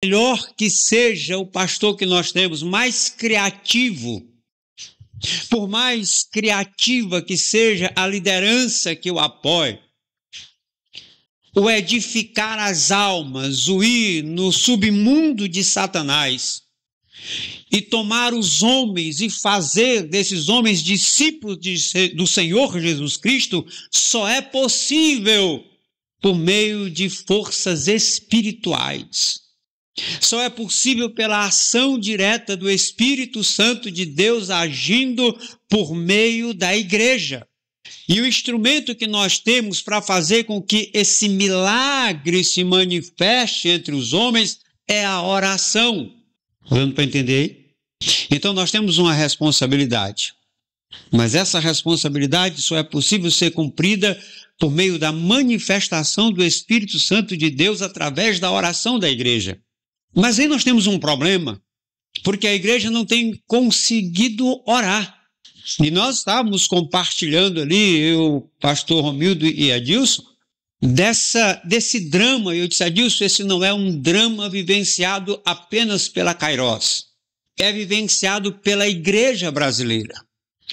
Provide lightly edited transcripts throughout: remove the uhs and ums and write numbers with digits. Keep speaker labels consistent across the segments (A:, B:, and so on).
A: melhor que seja o pastor que nós temos, mais criativo, por mais criativa que seja a liderança que o apoie, o edificar as almas, o ir no submundo de Satanás e tomar os homens e fazer desses homens discípulos do Senhor Jesus Cristo, só é possível por meio de forças espirituais. Só é possível pela ação direta do Espírito Santo de Deus agindo por meio da igreja. E o instrumento que nós temos para fazer com que esse milagre se manifeste entre os homens é a oração. Dando para entender aí? Então nós temos uma responsabilidade. Mas essa responsabilidade só é possível ser cumprida por meio da manifestação do Espírito Santo de Deus através da oração da igreja. Mas aí nós temos um problema, porque a igreja não tem conseguido orar. E nós estávamos compartilhando ali, o pastor Romildo e Adilson, desse drama. Eu disse, Adilson, esse não é um drama vivenciado apenas pela Kairos, é vivenciado pela igreja brasileira.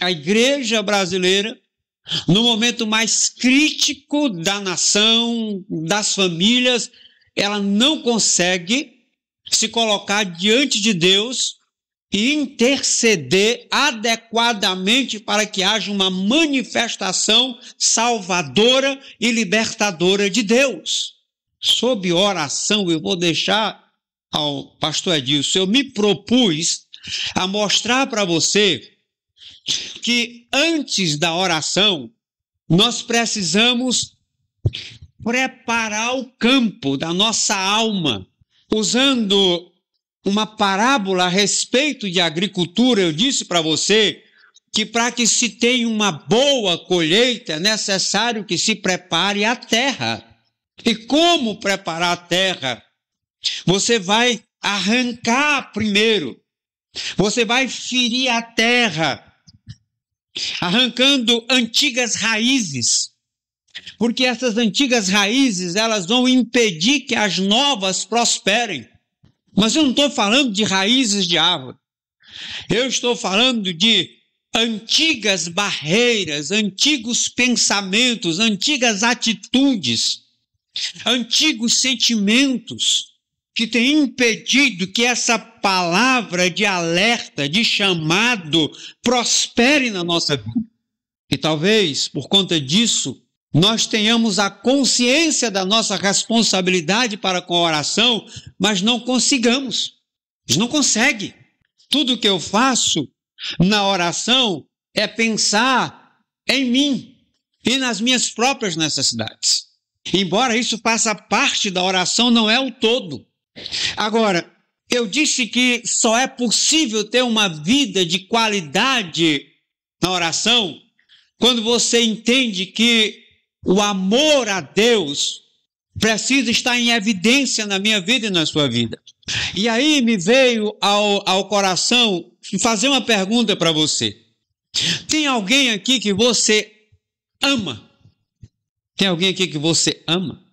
A: A igreja brasileira, no momento mais crítico da nação, das famílias, ela não consegue se colocar diante de Deus e interceder adequadamente para que haja uma manifestação salvadora e libertadora de Deus. Sob oração, eu vou deixar ao pastor Edilson, eu me propus a mostrar para você que antes da oração, nós precisamos preparar o campo da nossa alma. Usando uma parábola a respeito de agricultura, eu disse para você que para que se tenha uma boa colheita é necessário que se prepare a terra. E como preparar a terra? Você vai arrancar primeiro, você vai ferir a terra, arrancando antigas raízes. Porque essas antigas raízes, elas vão impedir que as novas prosperem. Mas eu não estou falando de raízes de árvore. Eu estou falando de antigas barreiras, antigos pensamentos, antigas atitudes, antigos sentimentos que têm impedido que essa palavra de alerta, de chamado, prospere na nossa vida. E talvez, por conta disso, nós tenhamos a consciência da nossa responsabilidade para com a oração, mas não consigamos. A gente não consegue. Tudo que eu faço na oração é pensar em mim e nas minhas próprias necessidades. Embora isso faça parte da oração, não é o todo. Agora, eu disse que só é possível ter uma vida de qualidade na oração quando você entende que o amor a Deus precisa estar em evidência na minha vida e na sua vida. E aí me veio ao coração fazer uma pergunta para você. Tem alguém aqui que você ama? Tem alguém aqui que você ama?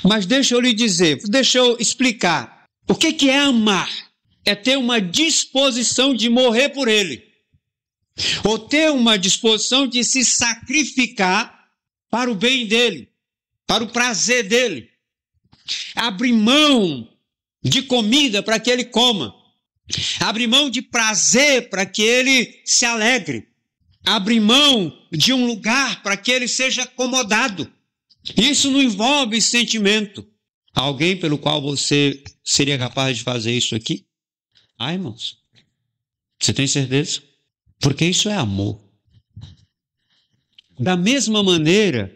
A: Mas deixa eu lhe dizer, deixa eu explicar. O que é amar? É ter uma disposição de morrer por ele. Ou ter uma disposição de se sacrificar para o bem dele, para o prazer dele. Abrir mão de comida para que ele coma. Abrir mão de prazer para que ele se alegre. Abrir mão de um lugar para que ele seja acomodado. Isso não envolve sentimento. Alguém pelo qual você seria capaz de fazer isso aqui? Ah, irmãos, você tem certeza? Porque isso é amor. Da mesma maneira,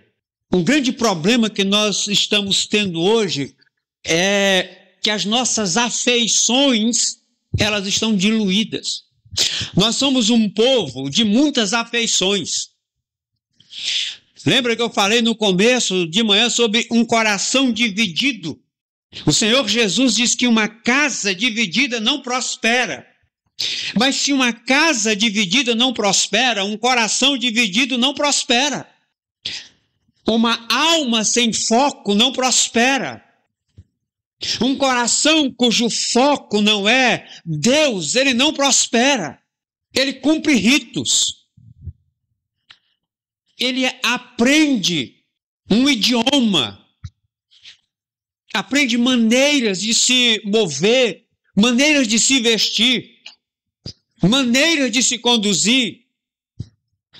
A: um grande problema que nós estamos tendo hoje é que as nossas afeições, elas estão diluídas. Nós somos um povo de muitas afeições. Lembra que eu falei no começo de manhã sobre um coração dividido? O Senhor Jesus diz que uma casa dividida não prospera. Mas se uma casa dividida não prospera, um coração dividido não prospera. Uma alma sem foco não prospera. Um coração cujo foco não é Deus, ele não prospera. Ele cumpre ritos. Ele aprende um idioma. Aprende maneiras de se mover, maneiras de se vestir, maneiras de se conduzir.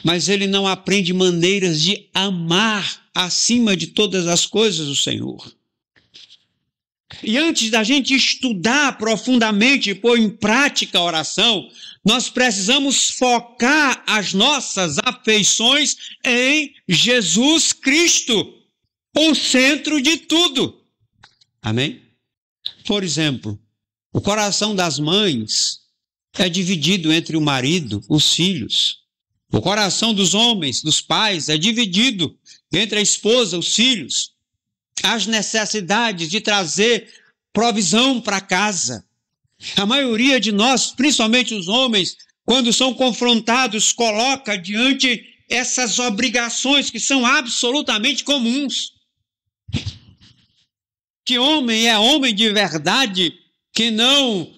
A: Mas ele não aprende maneiras de amar acima de todas as coisas o Senhor. E antes da gente estudar profundamente e pôr em prática a oração, nós precisamos focar as nossas afeições em Jesus Cristo, o centro de tudo. Amém? Por exemplo, o coração das mães é dividido entre o marido, os filhos. O coração dos homens, dos pais, é dividido entre a esposa, os filhos. As necessidades de trazer provisão para casa. A maioria de nós, principalmente os homens, quando são confrontados, coloca diante essas obrigações que são absolutamente comuns. Que homem é homem de verdade que não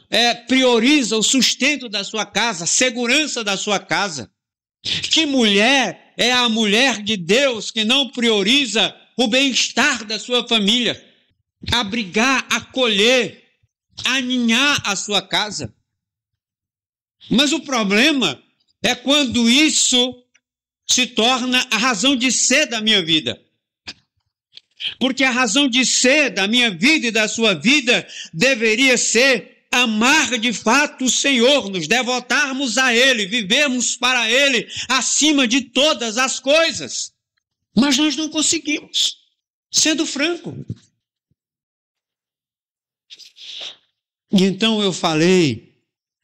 A: prioriza o sustento da sua casa, a segurança da sua casa? Que mulher é a mulher de Deus que não prioriza o bem-estar da sua família, abrigar, acolher, aninhar a sua casa? Mas o problema é quando isso se torna a razão de ser da minha vida. Porque a razão de ser da minha vida e da sua vida deveria ser amar de fato o Senhor, nos devotarmos a Ele, vivermos para Ele acima de todas as coisas. Mas nós não conseguimos, sendo franco. E então eu falei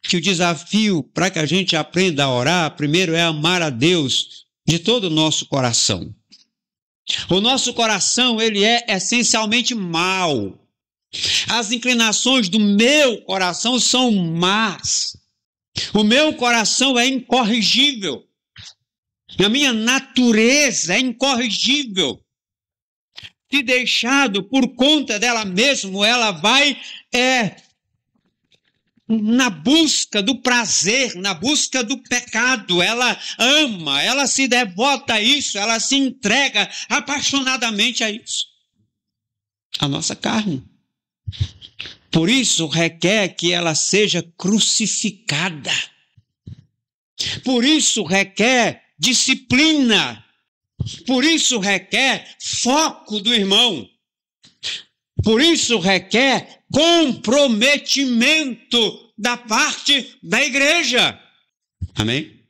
A: que o desafio para que a gente aprenda a orar, primeiro é amar a Deus de todo o nosso coração. O nosso coração, ele é essencialmente mau. As inclinações do meu coração são más. O meu coração é incorrigível. A minha natureza é incorrigível. Se deixado por conta dela mesma, ela vai na busca do prazer, na busca do pecado. Ela ama, ela se devota a isso, ela se entrega apaixonadamente a isso. A nossa carne. Por isso requer que ela seja crucificada. Por isso requer disciplina. Por isso requer foco do irmão. Por isso requer comprometimento da parte da igreja. Amém?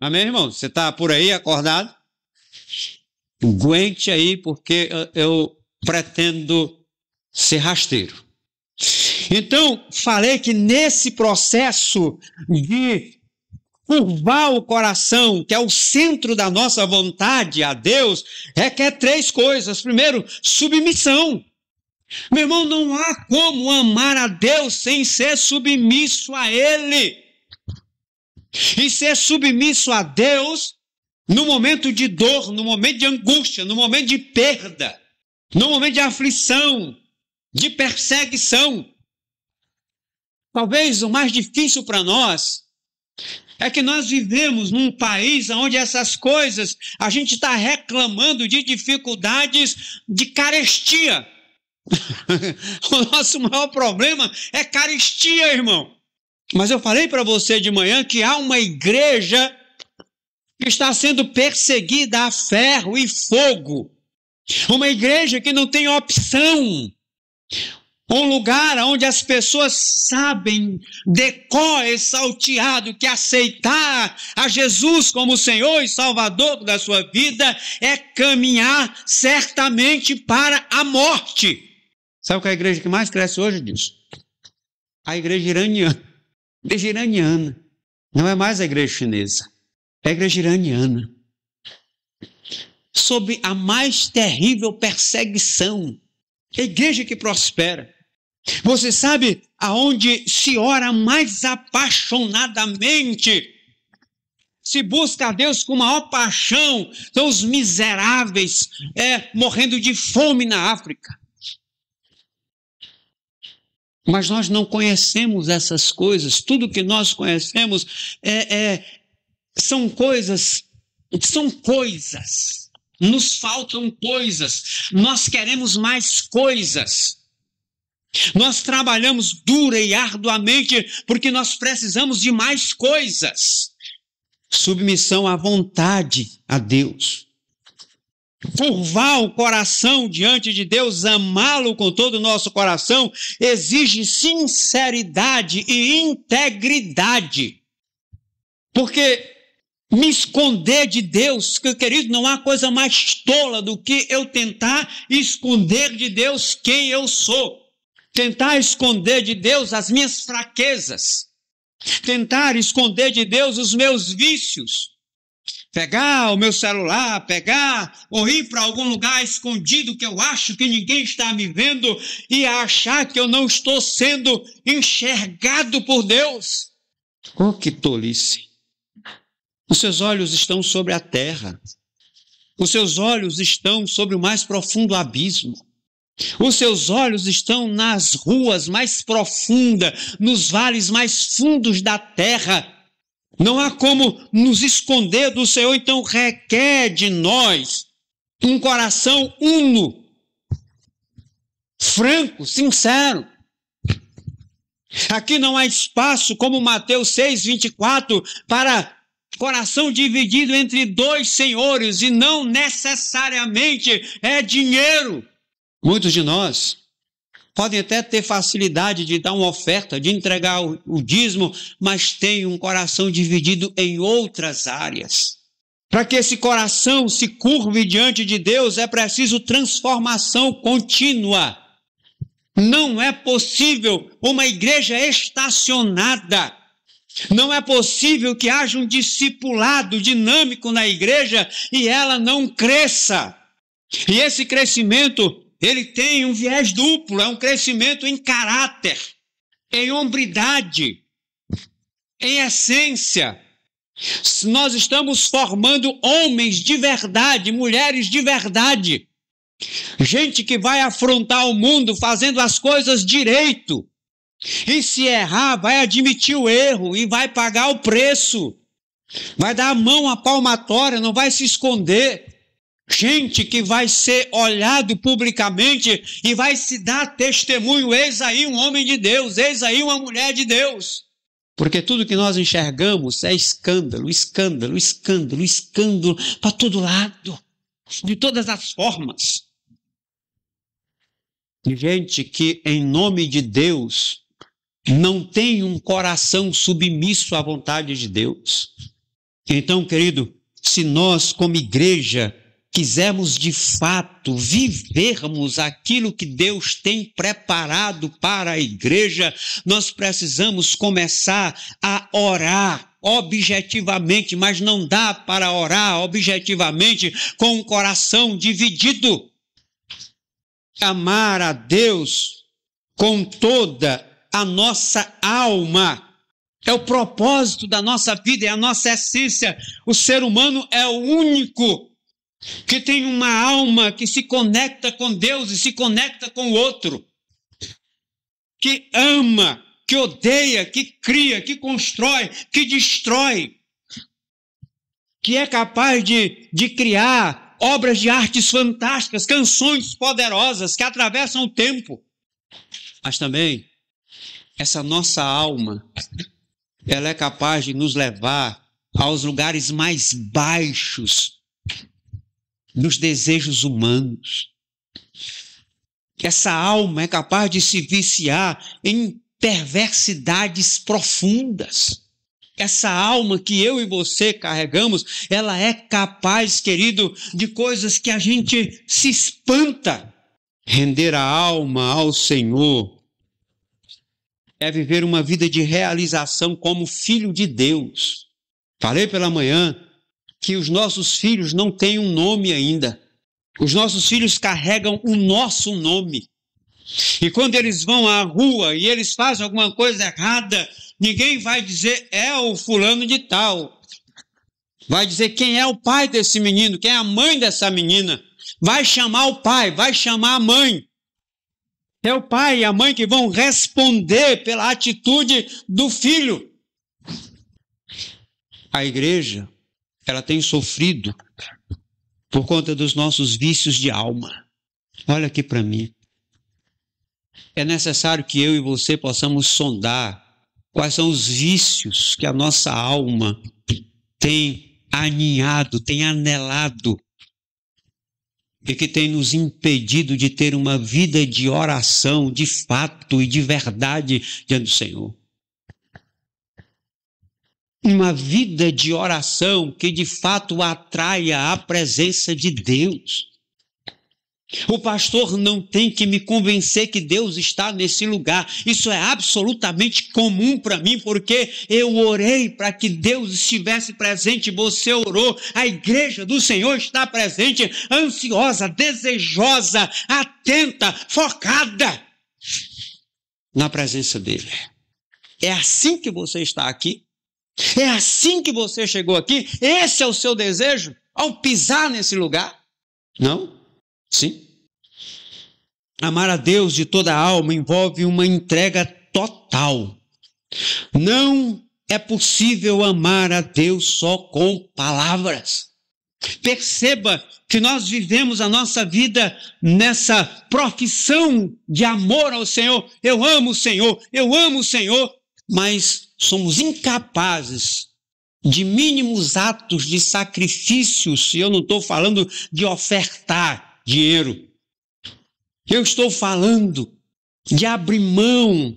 A: Amém, irmão? Você está por aí acordado? Aguente aí, porque eu pretendo ser rasteiro. Então, falei que nesse processo de curvar o coração, que é o centro da nossa vontade a Deus, requer três coisas. Primeiro, submissão. Meu irmão, não há como amar a Deus sem ser submisso a Ele. E ser submisso a Deus no momento de dor, no momento de angústia, no momento de perda, no momento de aflição, de perseguição. Talvez o mais difícil para nós é que nós vivemos num país onde essas coisas, a gente está reclamando de dificuldades de carestia. O nosso maior problema é carestia, irmão. Mas eu falei para você de manhã que há uma igreja que está sendo perseguida a ferro e fogo. Uma igreja que não tem opção. Um lugar onde as pessoas sabem de cor e salteado que aceitar a Jesus como Senhor e Salvador da sua vida é caminhar certamente para a morte. Sabe qual é a igreja que mais cresce hoje disso? A igreja iraniana. A igreja iraniana. Não é mais a igreja chinesa. É a igreja iraniana. Sob a mais terrível perseguição. A igreja que prospera. Você sabe aonde se ora mais apaixonadamente, se busca a Deus com maior paixão, são os miseráveis morrendo de fome na África. Mas nós não conhecemos essas coisas. Tudo que nós conhecemos são coisas. Nos faltam coisas. Nós queremos mais coisas. Nós trabalhamos dura e arduamente porque nós precisamos de mais coisas. Submissão à vontade a Deus. Curvar o coração diante de Deus, amá-lo com todo o nosso coração, exige sinceridade e integridade. Porque me esconder de Deus, que, querido, não há coisa mais tola do que eu tentar esconder de Deus quem eu sou. Tentar esconder de Deus as minhas fraquezas. Tentar esconder de Deus os meus vícios. Pegar o meu celular, ou ir para algum lugar escondido que eu acho que ninguém está me vendo e achar que eu não estou sendo enxergado por Deus. Oh, que tolice! Os seus olhos estão sobre a terra. Os seus olhos estão sobre o mais profundo abismo. Os seus olhos estão nas ruas mais profundas, nos vales mais fundos da terra. Não há como nos esconder do Senhor, então requer de nós um coração uno, franco, sincero. Aqui não há espaço, como Mateus 6:24, para coração dividido entre dois senhores, e não necessariamente é dinheiro. Muitos de nós podem até ter facilidade de dar uma oferta, de entregar o dízimo, mas têm um coração dividido em outras áreas. Para que esse coração se curve diante de Deus, é preciso transformação contínua. Não é possível uma igreja estacionada. Não é possível que haja um discipulado dinâmico na igreja e ela não cresça. E esse crescimento, ele tem um viés duplo, é um crescimento em caráter, em hombridade, em essência. Nós estamos formando homens de verdade, mulheres de verdade. Gente que vai afrontar o mundo fazendo as coisas direito. E se errar, vai admitir o erro e vai pagar o preço. Vai dar a mão à palmatória, não vai se esconder. Gente que vai ser olhado publicamente e vai se dar testemunho. Eis aí um homem de Deus, eis aí uma mulher de Deus. Porque tudo que nós enxergamos é escândalo, escândalo, escândalo, escândalo para todo lado, de todas as formas. E gente que, em nome de Deus, não tem um coração submisso à vontade de Deus. Então, querido, se nós, como igreja, quisermos de fato vivermos aquilo que Deus tem preparado para a igreja, nós precisamos começar a orar objetivamente, mas não dá para orar objetivamente com o coração dividido. Amar a Deus com toda a nossa alma é o propósito da nossa vida, é a nossa essência. O ser humano é o único que tem uma alma que se conecta com Deus e se conecta com o outro, que ama, que odeia, que cria, que constrói, que destrói, que é capaz de criar obras de artes fantásticas, canções poderosas que atravessam o tempo. Mas também essa nossa alma, ela é capaz de nos levar aos lugares mais baixos dos desejos humanos. Essa alma é capaz de se viciar em perversidades profundas. Essa alma que eu e você carregamos, ela é capaz, querido, de coisas que a gente se espanta. Render a alma ao Senhor é viver uma vida de realização como filho de Deus. Falei pela manhã que os nossos filhos não têm um nome ainda. Os nossos filhos carregam o nosso nome. E quando eles vão à rua e eles fazem alguma coisa errada, ninguém vai dizer é o fulano de tal. Vai dizer quem é o pai desse menino, quem é a mãe dessa menina. Vai chamar o pai, vai chamar a mãe. É o pai e a mãe que vão responder pela atitude do filho. A igreja, ela tem sofrido por conta dos nossos vícios de alma. Olha aqui para mim. É necessário que eu e você possamos sondar quais são os vícios que a nossa alma tem aninhado, tem anelado e que tem nos impedido de ter uma vida de oração, de fato e de verdade diante do Senhor. Uma vida de oração que de fato atraia a presença de Deus. O pastor não tem que me convencer que Deus está nesse lugar. Isso é absolutamente comum para mim, porque eu orei para que Deus estivesse presente, você orou, a igreja do Senhor está presente, ansiosa, desejosa, atenta, focada na presença dele. É assim que você está aqui? É assim que você chegou aqui? Esse é o seu desejo ao pisar nesse lugar? Não? Sim. Amar a Deus de toda a alma envolve uma entrega total. Não é possível amar a Deus só com palavras. Perceba que nós vivemos a nossa vida nessa profissão de amor ao Senhor. Eu amo o Senhor, eu amo o Senhor, mas somos incapazes de mínimos atos de sacrifícios, e eu não estou falando de ofertar dinheiro. Eu estou falando de abrir mão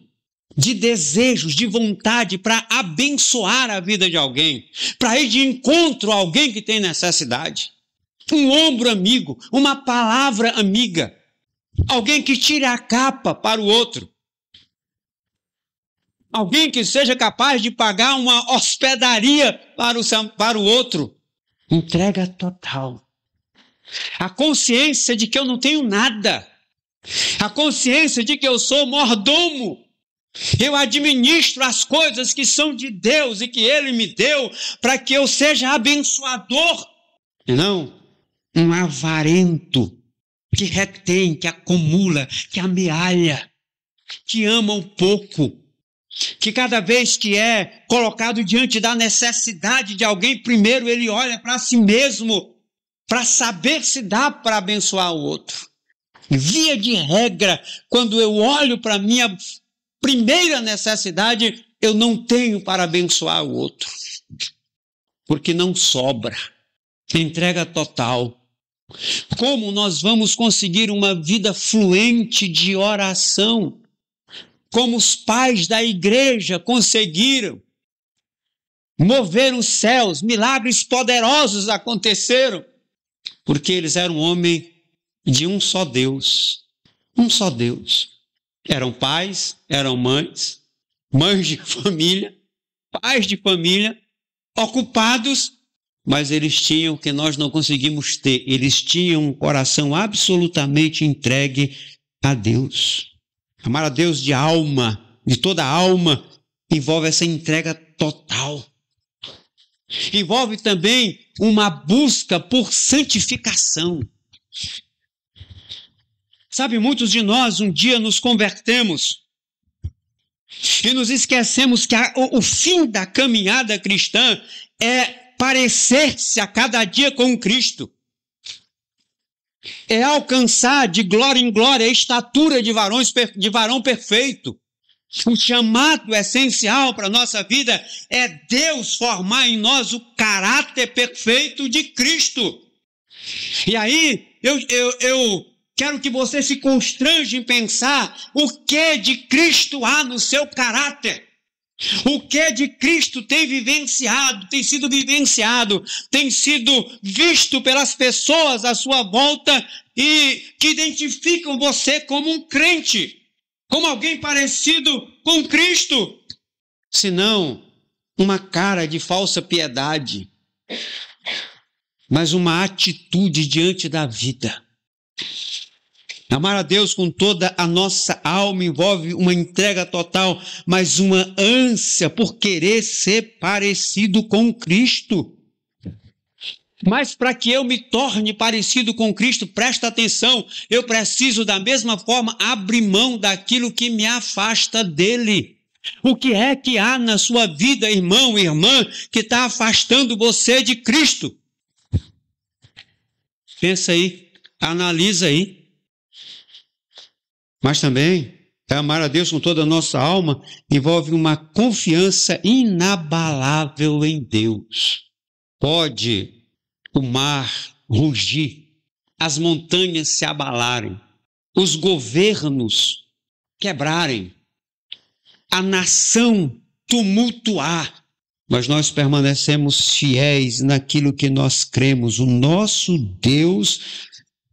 A: de desejos, de vontade para abençoar a vida de alguém, para ir de encontro a alguém que tem necessidade. Um ombro amigo, uma palavra amiga, alguém que tire a capa para o outro. Alguém que seja capaz de pagar uma hospedaria para o outro. Entrega total. A consciência de que eu não tenho nada. A consciência de que eu sou mordomo. Eu administro as coisas que são de Deus e que Ele me deu para que eu seja abençoador. E não um avarento que retém, que acumula, que amealha, que ama um pouco. Que cada vez que é colocado diante da necessidade de alguém, primeiro ele olha para si mesmo, para saber se dá para abençoar o outro. Via de regra, quando eu olho para a minha primeira necessidade, eu não tenho para abençoar o outro. Porque não sobra. Entrega total. Como nós vamos conseguir uma vida fluente de oração? Como os pais da igreja conseguiram mover os céus, milagres poderosos aconteceram, porque eles eram homens de um só Deus. Um só Deus. Eram pais, eram mães, mães de família, pais de família, ocupados, mas eles tinham o que nós não conseguimos ter. Eles tinham um coração absolutamente entregue a Deus. Amar a Deus de alma, de toda a alma, envolve essa entrega total. Envolve também uma busca por santificação. Sabe, muitos de nós um dia nos convertemos e nos esquecemos que o fim da caminhada cristã é parecer-se a cada dia com Cristo. É alcançar de glória em glória a estatura de varão perfeito. O chamado essencial para a nossa vida é Deus formar em nós o caráter perfeito de Cristo. E aí, eu quero que você se constrange em pensar o que de Cristo há no seu caráter. O que de Cristo tem sido vivenciado, tem sido visto pelas pessoas à sua volta e que identificam você como um crente, como alguém parecido com Cristo. Senão, uma cara de falsa piedade, mas uma atitude diante da vida. Amar a Deus com toda a nossa alma envolve uma entrega total, mas uma ânsia por querer ser parecido com Cristo. Mas para que eu me torne parecido com Cristo, presta atenção, eu preciso da mesma forma abrir mão daquilo que me afasta dele. O que é que há na sua vida, irmão, irmã, que está afastando você de Cristo? Pensa aí, analisa aí. Mas também, amar a Deus com toda a nossa alma envolve uma confiança inabalável em Deus. Pode o mar rugir, as montanhas se abalarem, os governos quebrarem, a nação tumultuar, mas nós permanecemos fiéis naquilo que nós cremos. O nosso Deus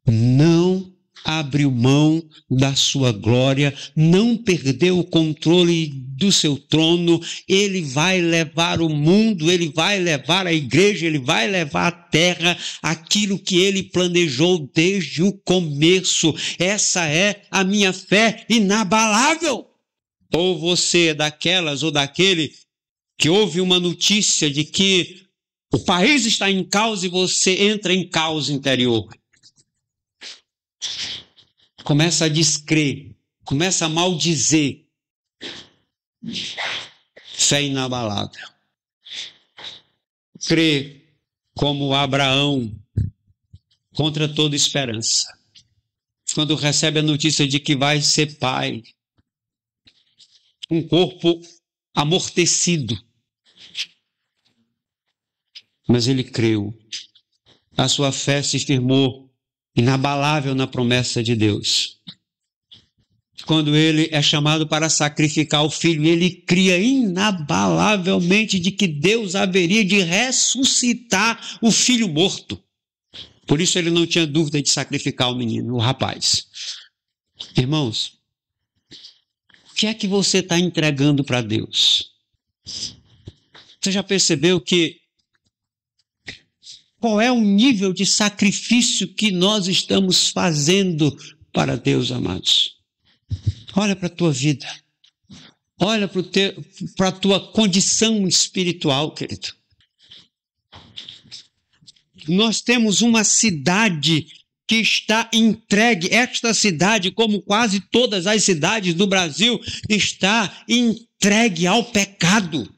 A: não abriu mão da sua glória, não perdeu o controle do seu trono. Ele vai levar o mundo, ele vai levar a igreja, ele vai levar a terra, aquilo que ele planejou desde o começo. Essa é a minha fé inabalável. Ou você é daquelas ou daquele que ouve uma notícia de que o país está em caos e você entra em caos interior. Começa a descrer, começa a maldizer. Fé inabalável. Crê como Abraão, contra toda esperança. Quando recebe a notícia de que vai ser pai, um corpo amortecido. Mas ele creu. A sua fé se firmou inabalável na promessa de Deus. Quando ele é chamado para sacrificar o filho, ele cria inabalavelmente de que Deus haveria de ressuscitar o filho morto. Por isso ele não tinha dúvida de sacrificar o menino, o rapaz. Irmãos, o que é que você está entregando para Deus? Você já percebeu qual é o nível de sacrifício que nós estamos fazendo para Deus, amados? Olha para a tua vida. Olha para a tua condição espiritual, querido. Nós temos uma cidade que está entregue. Esta cidade, como quase todas as cidades do Brasil, está entregue ao pecado.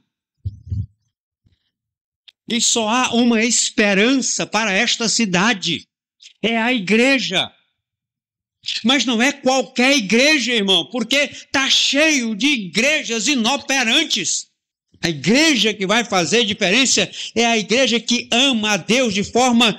A: E só há uma esperança para esta cidade. É a igreja. Mas não é qualquer igreja, irmão, porque está cheio de igrejas inoperantes. A igreja que vai fazer diferença é a igreja que ama a Deus de forma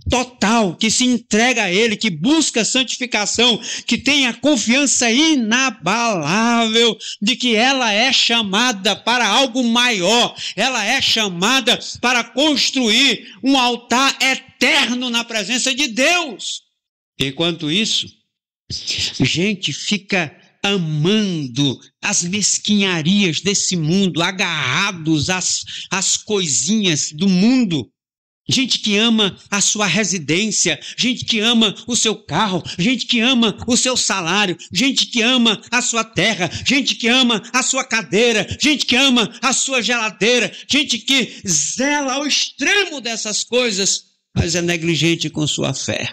A: total, que se entrega a Ele, que busca santificação, que tem a confiança inabalável de que ela é chamada para algo maior, ela é chamada para construir um altar eterno na presença de Deus. Enquanto isso, gente fica amando as mesquinharias desse mundo, agarrados às coisinhas do mundo. Gente que ama a sua residência, gente que ama o seu carro, gente que ama o seu salário, gente que ama a sua terra, gente que ama a sua cadeira, gente que ama a sua geladeira, gente que zela ao extremo dessas coisas, mas é negligente com sua fé,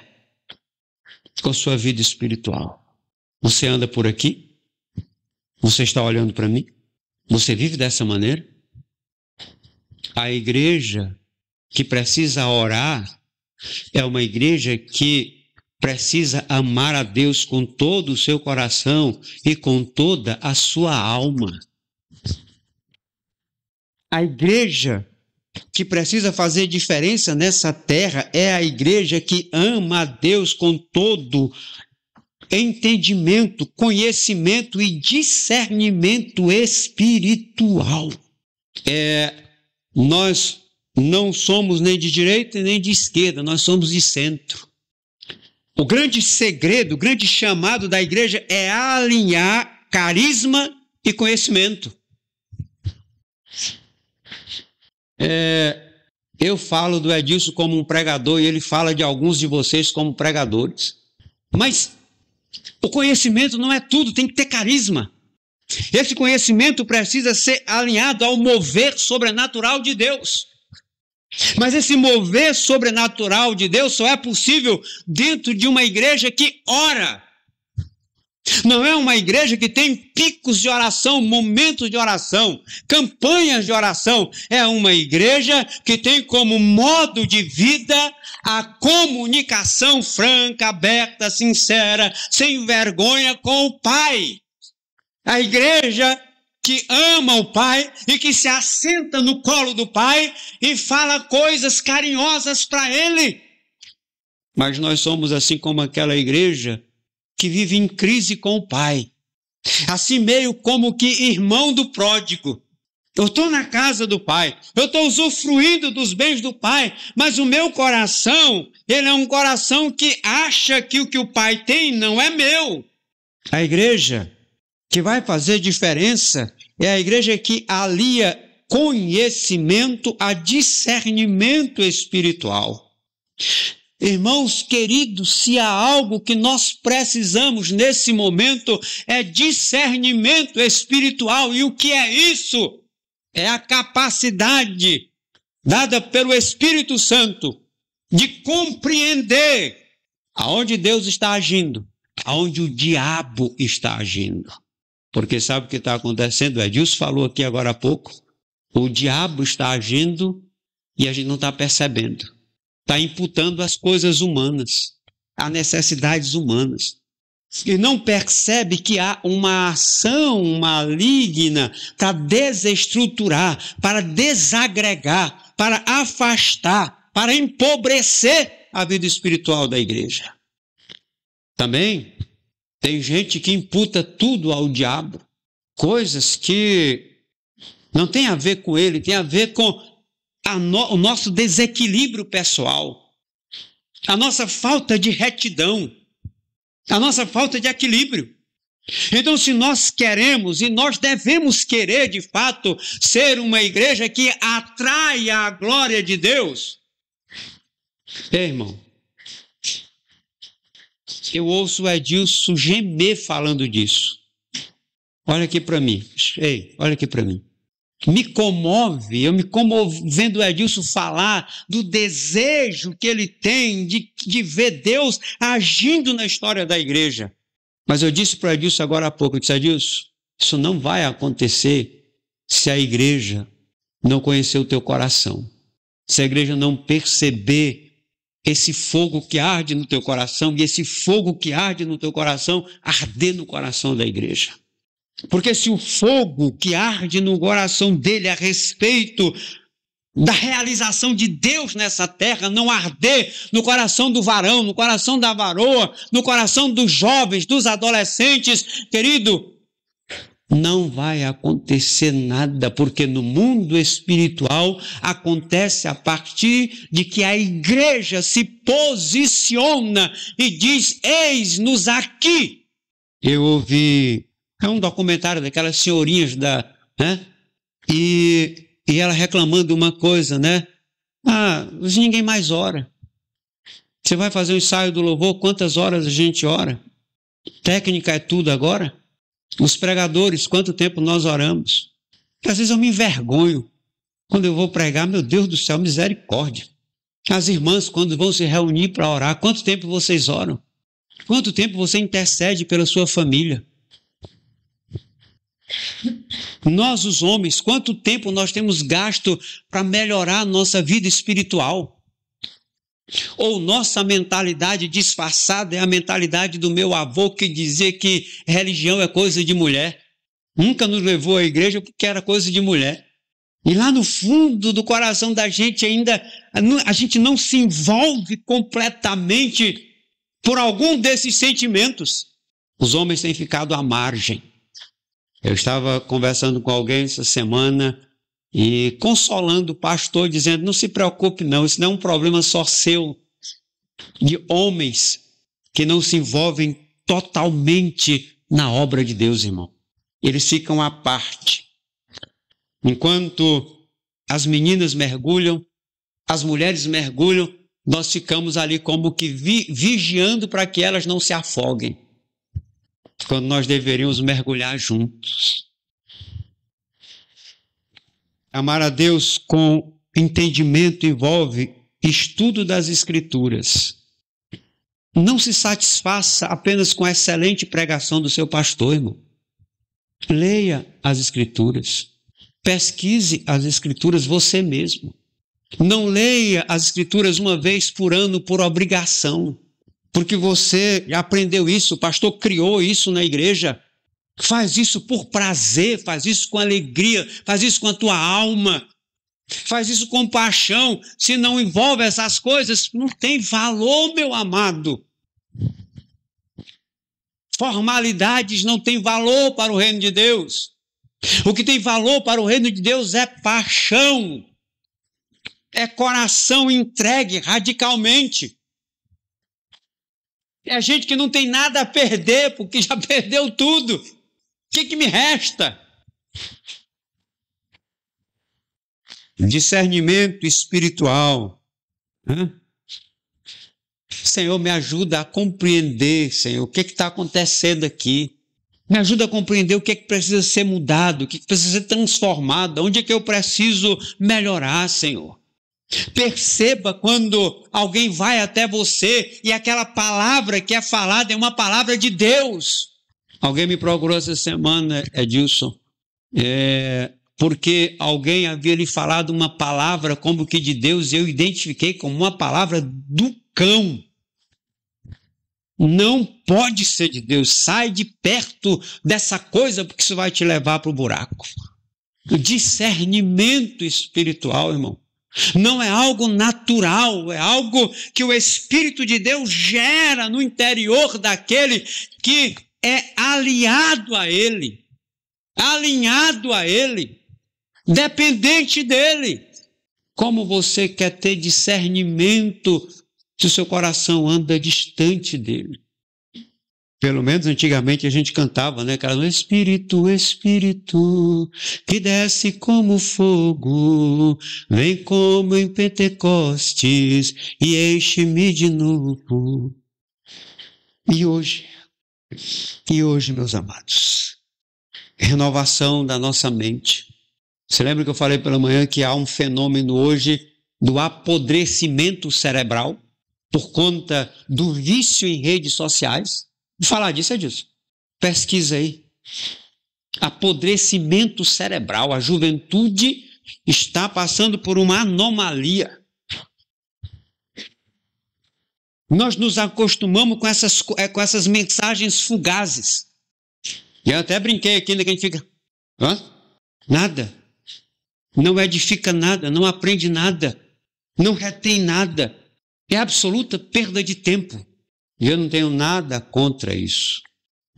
A: com sua vida espiritual. Você anda por aqui? Você está olhando para mim? Você vive dessa maneira? A igreja que precisa orar é uma igreja que precisa amar a Deus com todo o seu coração e com toda a sua alma. A igreja que precisa fazer diferença nessa terra é a igreja que ama a Deus com todo entendimento, conhecimento e discernimento espiritual. Nós não somos nem de direita nem de esquerda, nós somos de centro. O grande segredo, o grande chamado da igreja é alinhar carisma e conhecimento. Eu falo do Edilson como um pregador e ele fala de alguns de vocês como pregadores. Mas o conhecimento não é tudo, tem que ter carisma. Esse conhecimento precisa ser alinhado ao mover sobrenatural de Deus. Mas esse mover sobrenatural de Deus só é possível dentro de uma igreja que ora. Não é uma igreja que tem picos de oração, momentos de oração, campanhas de oração. É uma igreja que tem como modo de vida a comunicação franca, aberta, sincera, sem vergonha com o Pai. A igreja que ama o Pai e que se assenta no colo do Pai e fala coisas carinhosas para Ele. Mas nós somos assim como aquela igreja que vive em crise com o Pai. Assim meio como que irmão do pródigo. Eu estou na casa do Pai, eu estou usufruindo dos bens do Pai, mas o meu coração, ele é um coração que acha que o que o Pai tem não é meu. A igreja que vai fazer diferença é a igreja que alia conhecimento a discernimento espiritual. Irmãos queridos, se há algo que nós precisamos nesse momento é discernimento espiritual. E o que é isso? É a capacidade dada pelo Espírito Santo de compreender aonde Deus está agindo, aonde o diabo está agindo. Porque sabe o que está acontecendo? O Edilson falou aqui agora há pouco. O diabo está agindo e a gente não está percebendo. Está imputando as coisas humanas, as necessidades humanas. E não percebe que há uma ação maligna para desestruturar, para desagregar, para afastar, para empobrecer a vida espiritual da igreja. Também tem gente que imputa tudo ao diabo, coisas que não tem a ver com ele, tem a ver com o nosso desequilíbrio pessoal, a nossa falta de retidão, a nossa falta de equilíbrio. Então, se nós queremos e nós devemos querer, de fato, ser uma igreja que atrai a glória de Deus, irmão, eu ouço o Edilson gemer falando disso. Olha aqui para mim. Ei, olha aqui para mim. Me comove, eu me comovo vendo o Edilson falar do desejo que ele tem de ver Deus agindo na história da igreja. Mas eu disse para o Edilson agora há pouco, eu disse, Edilson, isso não vai acontecer se a igreja não conhecer o teu coração, se a igreja não perceber esse fogo que arde no teu coração e esse fogo que arde no teu coração arder no coração da igreja. Porque se o fogo que arde no coração dele a respeito da realização de Deus nessa terra não arder no coração do varão, no coração da varoa, no coração dos jovens, dos adolescentes, querido, não vai acontecer nada, porque no mundo espiritual acontece a partir de que a igreja se posiciona e diz, eis-nos aqui. Eu ouvi, é um documentário daquelas senhorinhas e ela reclamando uma coisa, hoje ninguém mais ora. Você vai fazer um ensaio do louvor, quantas horas a gente ora? Técnica é tudo agora? Os pregadores, quanto tempo nós oramos? Porque às vezes eu me envergonho. Quando eu vou pregar, meu Deus do céu, misericórdia. As irmãs, quando vão se reunir para orar, quanto tempo vocês oram? Quanto tempo você intercede pela sua família? Nós, os homens, quanto tempo nós temos gasto para melhorar a nossa vida espiritual? Ou nossa mentalidade disfarçada é a mentalidade do meu avô que dizia que religião é coisa de mulher. Nunca nos levou à igreja porque era coisa de mulher. E lá no fundo do coração da gente ainda, a gente não se envolve completamente por algum desses sentimentos. Os homens têm ficado à margem. Eu estava conversando com alguém essa semana e consolando o pastor, dizendo, não se preocupe não, isso não é um problema só seu, de homens que não se envolvem totalmente na obra de Deus, irmão. Eles ficam à parte. Enquanto as meninas mergulham, as mulheres mergulham, nós ficamos ali como que vigiando para que elas não se afoguem, quando nós deveríamos mergulhar juntos. Amar a Deus com entendimento envolve estudo das Escrituras. Não se satisfaça apenas com a excelente pregação do seu pastor, irmão. Leia as Escrituras. Pesquise as Escrituras você mesmo. Não leia as Escrituras uma vez por ano por obrigação, porque você aprendeu isso, o pastor criou isso na igreja. Faz isso por prazer, faz isso com alegria, faz isso com a tua alma, faz isso com paixão. Se não envolve essas coisas, não tem valor, meu amado. Formalidades não têm valor para o reino de Deus. O que tem valor para o reino de Deus é paixão, é coração entregue radicalmente. É gente que não tem nada a perder, porque já perdeu tudo. O que me resta? Discernimento espiritual. Senhor, me ajuda a compreender, Senhor, o que está acontecendo aqui. Me ajuda a compreender o que precisa ser mudado, o que precisa ser transformado, onde é que eu preciso melhorar, Senhor. Perceba quando alguém vai até você e aquela palavra que é falada é uma palavra de Deus. Alguém me procurou essa semana, Edilson, porque alguém havia lhe falado uma palavra como que de Deus e eu identifiquei como uma palavra do cão. Não pode ser de Deus. Sai de perto dessa coisa porque isso vai te levar para o buraco. O discernimento espiritual, irmão, não é algo natural, é algo que o Espírito de Deus gera no interior daquele que é aliado a Ele, alinhado a Ele, dependente dEle. Como você quer ter discernimento se o seu coração anda distante dEle? Pelo menos antigamente a gente cantava, né? Cara, Espírito, Espírito, que desce como fogo, vem como em Pentecostes e enche-me de novo. E hoje, meus amados, renovação da nossa mente. Você lembra que eu falei pela manhã que há um fenômeno hoje do apodrecimento cerebral por conta do vício em redes sociais? Vou falar disso, é disso. Pesquisa aí. Apodrecimento cerebral. A juventude está passando por uma anomalia. Nós nos acostumamos com essas mensagens fugazes. E eu até brinquei aqui, né, que a gente fica... Nada. Não edifica nada, não aprende nada, não retém nada. É absoluta perda de tempo. E eu não tenho nada contra isso.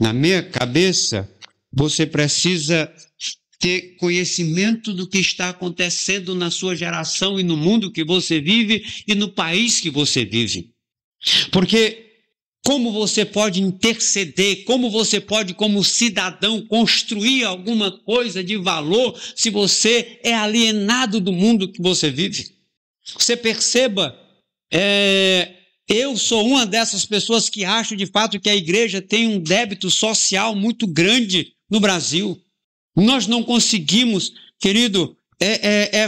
A: Na minha cabeça, você precisa ter conhecimento do que está acontecendo na sua geração e no mundo que você vive e no país que você vive. Porque como você pode interceder, como você pode, como cidadão, construir alguma coisa de valor se você é alienado do mundo que você vive? Você perceba, eu sou uma dessas pessoas que acho de fato que a igreja tem um débito social muito grande no Brasil. Nós não conseguimos, querido,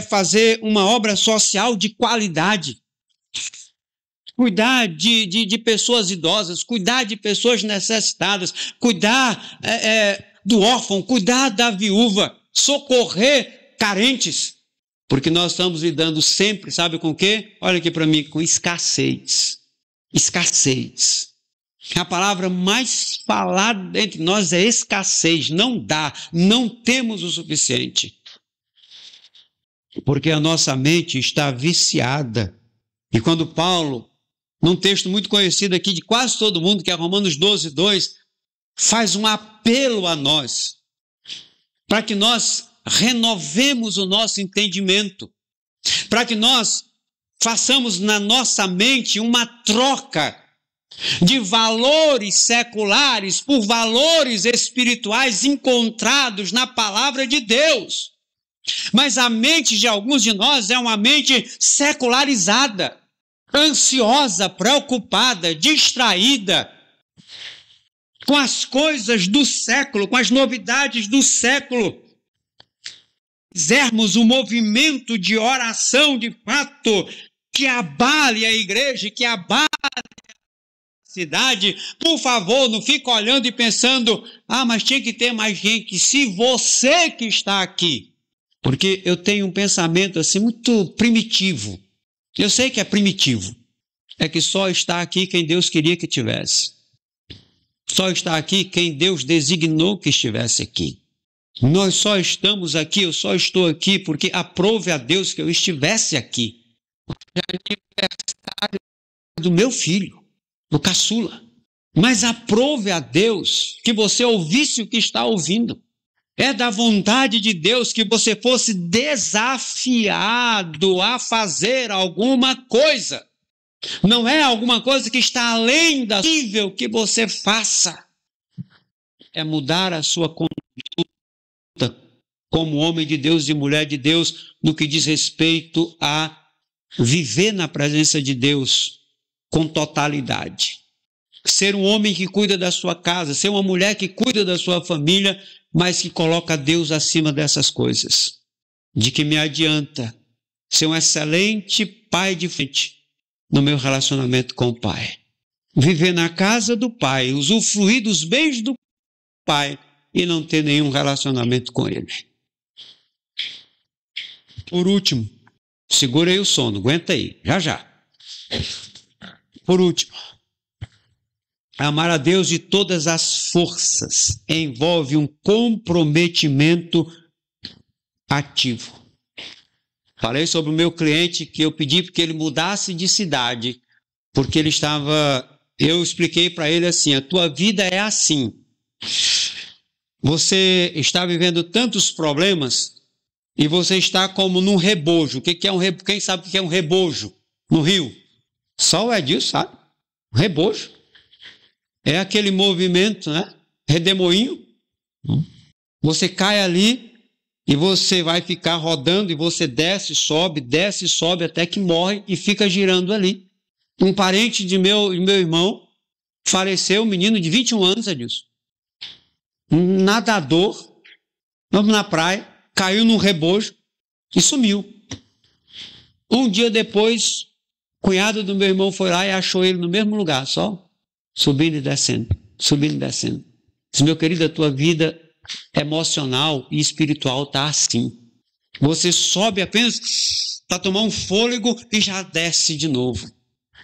A: fazer uma obra social de qualidade. Cuidar de pessoas idosas, cuidar de pessoas necessitadas, cuidar do órfão, cuidar da viúva, socorrer carentes. Porque nós estamos lidando sempre, sabe com o quê? Olha aqui para mim, com escassez. Escassez. A palavra mais falada entre nós é escassez. Não dá, não temos o suficiente. Porque a nossa mente está viciada. E quando Paulo, num texto muito conhecido aqui de quase todo mundo, que é Romanos 12:2, faz um apelo a nós, para que nós renovemos o nosso entendimento, para que nós façamos na nossa mente uma troca de valores seculares por valores espirituais encontrados na palavra de Deus. Mas a mente de alguns de nós é uma mente secularizada, ansiosa, preocupada, distraída com as coisas do século, com as novidades do século. fizermos um movimento de oração de fato, que abale a igreja, que abale a cidade, por favor, não fique olhando e pensando, mas tinha que ter mais gente. Se você que está aqui, porque eu tenho um pensamento assim muito primitivo, eu sei que é primitivo, é que só está aqui quem Deus queria que tivesse, só está aqui quem Deus designou que estivesse aqui. Nós só estamos aqui, eu só estou aqui porque aprove a Deus que eu estivesse aqui. É aniversário do meu filho, do caçula. Mas aprove a Deus que você ouvisse o que está ouvindo. É da vontade de Deus que você fosse desafiado a fazer alguma coisa. Não é alguma coisa que está além da nível que você faça. É mudar a sua conduta como homem de Deus e mulher de Deus no que diz respeito a viver na presença de Deus com totalidade. Ser um homem que cuida da sua casa, ser uma mulher que cuida da sua família, mas que coloca Deus acima dessas coisas. De que me adianta ser um excelente pai de frente no meu relacionamento com o Pai. Viver na casa do Pai, usufruir dos bens do Pai e não ter nenhum relacionamento com Ele. Por último, segura aí o sono, aguenta aí, já. Por último, amar a Deus de todas as forças envolve um comprometimento ativo. Falei sobre o meu cliente que eu pedi que ele mudasse de cidade, porque ele eu expliquei para ele assim, a tua vida é assim. Você está vivendo tantos problemas e você está como num rebojo. O que é um rebojo? Quem sabe o que é um rebojo no rio? Só o Edil sabe. Um rebojo. É aquele movimento, né? Redemoinho. Você cai ali e você vai ficar rodando e você desce, sobe até que morre e fica girando ali. Um parente de meu irmão faleceu, um menino de 21 anos, Edilson. Um nadador, vamos na praia, caiu num rebojo e sumiu. Um dia depois, o cunhado do meu irmão foi lá e achou ele no mesmo lugar, só subindo e descendo. Diz, meu querido, a tua vida emocional e espiritual está assim. Você sobe apenas para tomar um fôlego e já desce de novo.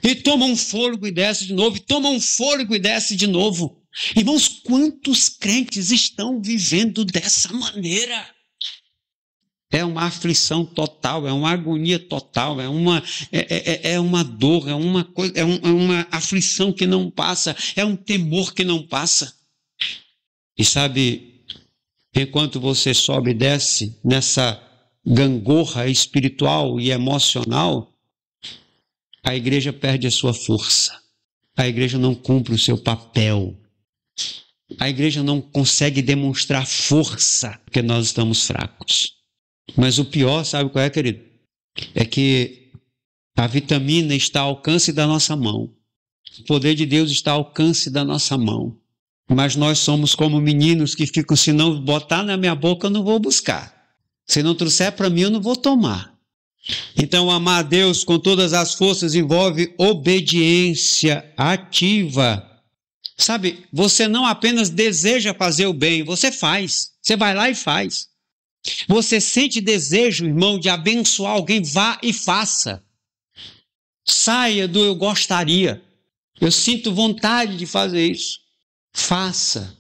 A: E toma um fôlego e desce de novo, e toma um fôlego e desce de novo. Irmãos, quantos crentes estão vivendo dessa maneira? É uma aflição total, é uma agonia total, é uma dor, é uma aflição que não passa, é um temor que não passa. E sabe, enquanto você sobe e desce nessa gangorra espiritual e emocional, a igreja perde a sua força, a igreja não cumpre o seu papel, a igreja não consegue demonstrar força porque nós estamos fracos. Mas o pior, sabe qual é, querido? É que a vitamina está ao alcance da nossa mão. O poder de Deus está ao alcance da nossa mão. Mas nós somos como meninos que ficam, se não botar na minha boca, eu não vou buscar. Se não trouxer para mim, eu não vou tomar. Então, amar a Deus com todas as forças envolve obediência ativa. Sabe, você não apenas deseja fazer o bem, você faz. Você vai lá e faz. Você sente desejo, irmão, de abençoar alguém, vá e faça. Saia do eu gostaria. Eu sinto vontade de fazer isso. Faça.